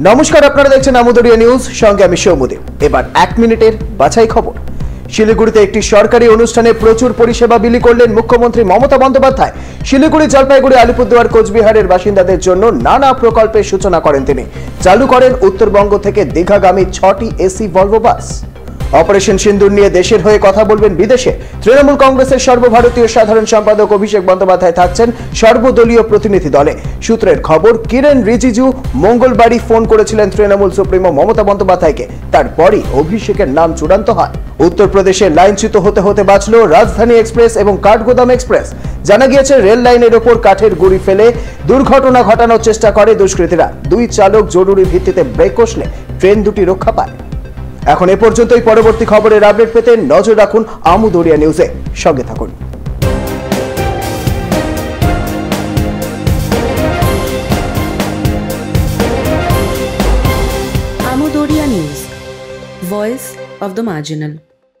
নমস্কার, আপনারা দেখছেন আমুদরিয়া নিউজ, সঙ্গে আমি সৌমদেব। এবার 1 মিনিটের বাছাই খবর। শিলিগুড়িতে একটি সরকারি অনুষ্ঠানে প্রচুর পরিষেবা বিলি করলেন মুখ্যমন্ত্রী মমতা বন্দ্যোপাধ্যায়। শিলিগুড়ি, জলপাইগুড়ি, আলিপুরদুয়ার, কোচবিহারের বাসিন্দাদের জন্য নানা প্রকল্পের সূচনা করেন তিনি। চালু করেন উত্তরবঙ্গ থেকে দীঘাগামী 6টি এসি ভলভো বাস। অপারেশন সিন্দুর নিয়ে দেশের হয়ে কথা বলবেন বিদেশে। তৃণমূল কংগ্রেসের সর্বভারতীয় সাধারণ সম্পাদক অভিষেক বন্দ্যোপাধ্যায় থাকছেন সর্বদলীয় প্রতিনিধি দলে। সূত্রের খবর, কিরেন রিজিজু মঙ্গলবারই ফোন করেছিলেন তৃণমূল সুপ্রিমো মমতা বন্দ্যোপাধ্যায়কে। তারপরই অভিষেকের নাম চূড়ান্ত হয়। উত্তরপ্রদেশে লাইনচ্যুত হতে হতে বাঁচল রাজধানী এক্সপ্রেস এবং কাঠগোদাম এক্সপ্রেস। জানা গিয়েছে, রেল লাইনের ওপর কাঠের গুঁড়ি ফেলে দুর্ঘটনা ঘটানোর চেষ্টা করে দুষ্কৃতীরা। দুই চালক জরুরি ভিত্তিতে ব্রেক কষলে ট্রেন দুটি রক্ষা পায়। এখন এ পর্যন্তই। পরবর্তী খবরের আপডেট পেতে নজর রাখুন আমুদরিয়া নিউজে। সঙ্গে থাকুন। Amudariya news, voice of the marginal.